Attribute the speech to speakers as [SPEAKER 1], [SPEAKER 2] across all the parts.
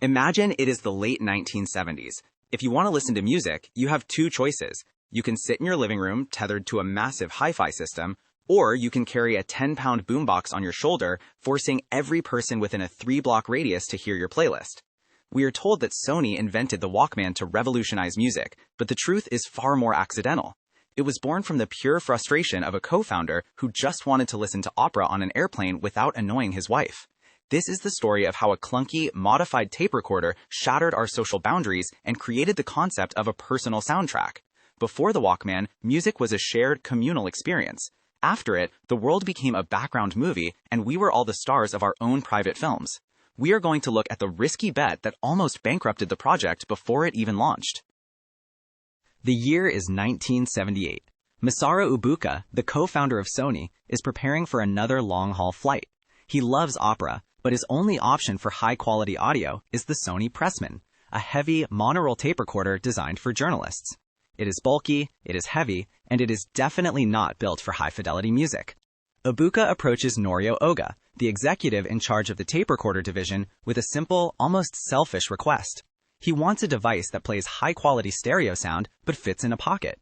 [SPEAKER 1] Imagine it is the late 1970s. If you want to listen to music, you have two choices. You can sit in your living room tethered to a massive hi-fi system, or you can carry a 10-pound boombox on your shoulder, forcing every person within a 3-block radius to hear your playlist. We are told that Sony invented the Walkman to revolutionize music, but the truth is far more accidental. It was born from the pure frustration of a co-founder who just wanted to listen to opera on an airplane without annoying his wife. This is the story of how a clunky, modified tape recorder shattered our social boundaries and created the concept of a personal soundtrack. Before the Walkman, music was a shared, communal experience. After it, the world became a background movie, and we were all the stars of our own private films. We are going to look at the risky bet that almost bankrupted the project before it even launched. The year is 1978. Masaru Ibuka, the co-founder of Sony, is preparing for another long-haul flight. He loves opera, but his only option for high-quality audio is the Sony Pressman, a heavy, monorail tape recorder designed for journalists. It is bulky, it is heavy, and it is definitely not built for high-fidelity music. Ibuka approaches Norio Oga, the executive in charge of the tape recorder division, with a simple, almost selfish request. He wants a device that plays high-quality stereo sound but fits in a pocket.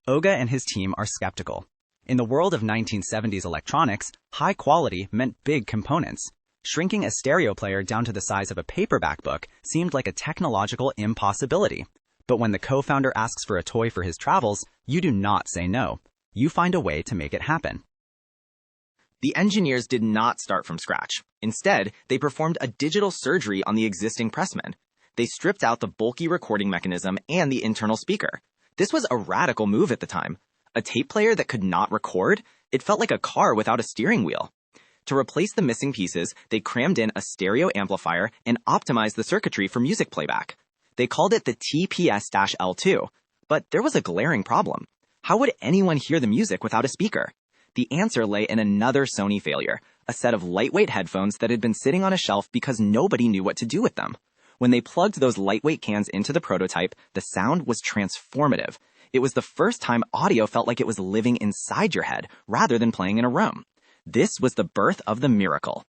[SPEAKER 1] Oga and his team are skeptical. In the world of 1970s electronics, high quality meant big components. Shrinking a stereo player down to the size of a paperback book seemed like a technological impossibility. But when the co-founder asks for a toy for his travels, you do not say no. You find a way to make it happen. The engineers did not start from scratch. Instead, they performed a digital surgery on the existing Pressman. They stripped out the bulky recording mechanism and the internal speaker. This was a radical move at the time. A tape player that could not record? It felt like a car without a steering wheel. To replace the missing pieces, they crammed in a stereo amplifier and optimized the circuitry for music playback. They called it the TPS-L2. But there was a glaring problem. How would anyone hear the music without a speaker? The answer lay in another Sony failure, a set of lightweight headphones that had been sitting on a shelf because nobody knew what to do with them. When they plugged those lightweight cans into the prototype, the sound was transformative. It was the first time audio felt like it was living inside your head, rather than playing in a room. This was the birth of the miracle.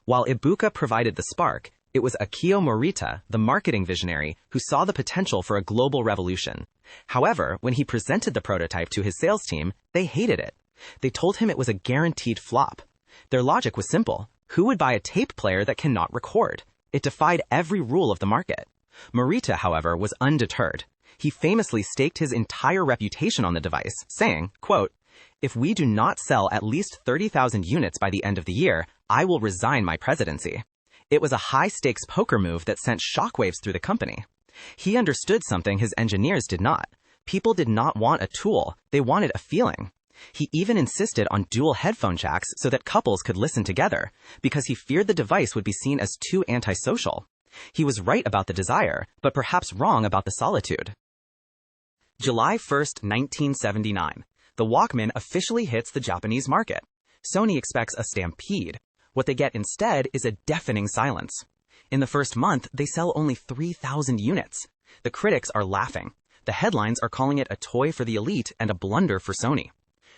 [SPEAKER 1] While Ibuka provided the spark, it was Akio Morita, the marketing visionary, who saw the potential for a global revolution. However, when he presented the prototype to his sales team, they hated it. They told him it was a guaranteed flop. Their logic was simple. Who would buy a tape player that cannot record? It defied every rule of the market. Morita, however, was undeterred. He famously staked his entire reputation on the device, saying, quote, "If we do not sell at least 30,000 units by the end of the year, I will resign my presidency." It was a high-stakes poker move that sent shockwaves through the company. He understood something his engineers did not. People did not want a tool, they wanted a feeling. He even insisted on dual headphone jacks so that couples could listen together, because he feared the device would be seen as too antisocial. He was right about the desire, but perhaps wrong about the solitude. July 1st, 1979. The Walkman officially hits the Japanese market. Sony expects a stampede. What they get instead is a deafening silence. In the first month, they sell only 3,000 units. The critics are laughing. The headlines are calling it a toy for the elite and a blunder for Sony.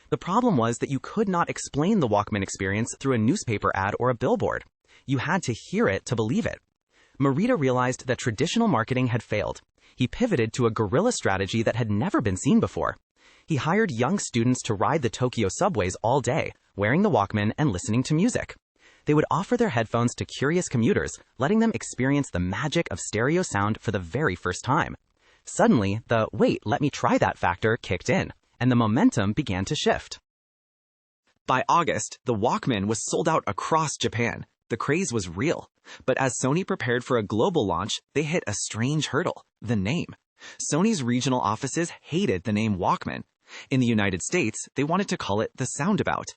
[SPEAKER 1] The problem was that you could not explain the Walkman experience through a newspaper ad or a billboard. You had to hear it to believe it. Morita realized that traditional marketing had failed. He pivoted to a guerrilla strategy that had never been seen before. He hired young students to ride the Tokyo subways all day, wearing the Walkman and listening to music. They would offer their headphones to curious commuters, letting them experience the magic of stereo sound for the very first time. Suddenly, the "wait, let me try that" factor kicked in, and the momentum began to shift. By August, the Walkman was sold out across Japan. The craze was real. But as Sony prepared for a global launch, they hit a strange hurdle: the name. Sony's regional offices hated the name Walkman. In the United States, they wanted to call it the Soundabout.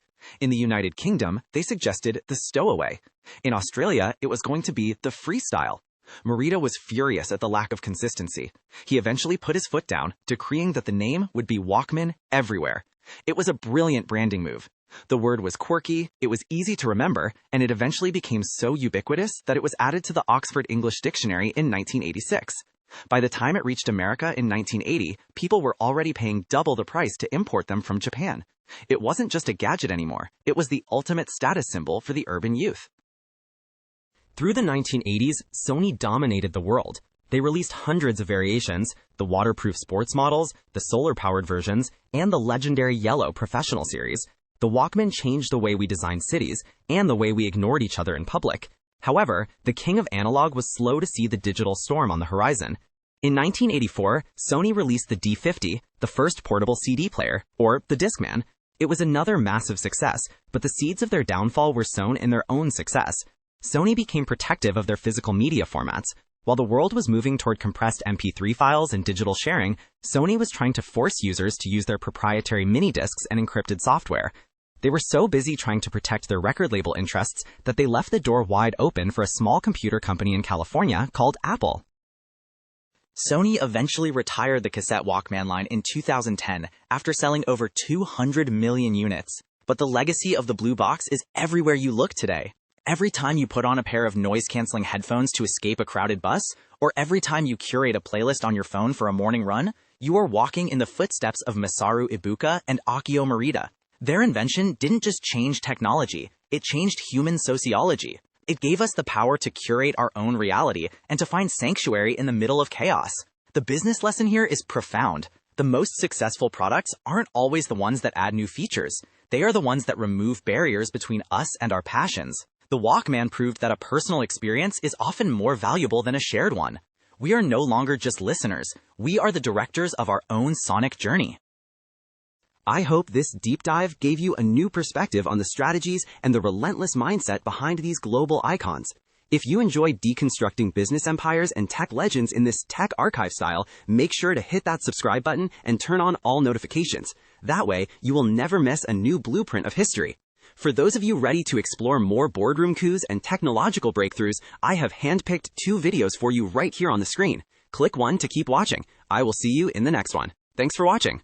[SPEAKER 1] In the United Kingdom, they suggested the Stowaway. In Australia, it was going to be the Freestyle. Morita was furious at the lack of consistency. He eventually put his foot down, decreeing that the name would be Walkman everywhere. It was a brilliant branding move. The word was quirky, it was easy to remember, and it eventually became so ubiquitous that it was added to the Oxford English Dictionary in 1986. By the time it reached America in 1980, people were already paying double the price to import them from Japan. It wasn't just a gadget anymore, it was the ultimate status symbol for the urban youth.
[SPEAKER 2] Through the 1980s, Sony dominated the world. They released hundreds of variations, the waterproof sports models, the solar-powered versions, and the legendary yellow professional series. The Walkman changed the way we designed cities and the way we ignored each other in public. However, the king of analog was slow to see the digital storm on the horizon. In 1984, Sony released the D50, the first portable CD player, or the Discman. It was another massive success, but the seeds of their downfall were sown in their own success. Sony became protective of their physical media formats. While the world was moving toward compressed MP3 files and digital sharing, Sony was trying to force users to use their proprietary mini-discs and encrypted software. They were so busy trying to protect their record label interests that they left the door wide open for a small computer company in California called Apple.
[SPEAKER 1] Sony eventually retired the cassette Walkman line in 2010 after selling over 200 million units. But the legacy of the blue box is everywhere you look today. Every time you put on a pair of noise-canceling headphones to escape a crowded bus, or every time you curate a playlist on your phone for a morning run, you are walking in the footsteps of Masaru Ibuka and Akio Morita. Their invention didn't just change technology, it changed human sociology. It gave us the power to curate our own reality and to find sanctuary in the middle of chaos. The business lesson here is profound. The most successful products aren't always the ones that add new features. They are the ones that remove barriers between us and our passions. The Walkman proved that a personal experience is often more valuable than a shared one. We are no longer just listeners. We are the directors of our own sonic journey.
[SPEAKER 3] I hope this deep dive gave you a new perspective on the strategies and the relentless mindset behind these global icons. If you enjoy deconstructing business empires and tech legends in this tech archive style, make sure to hit that subscribe button and turn on all notifications. That way, you will never miss a new blueprint of history. For those of you ready to explore more boardroom coups and technological breakthroughs, I have handpicked 2 videos for you right here on the screen. Click one to keep watching. I will see you in the next one. Thanks for watching.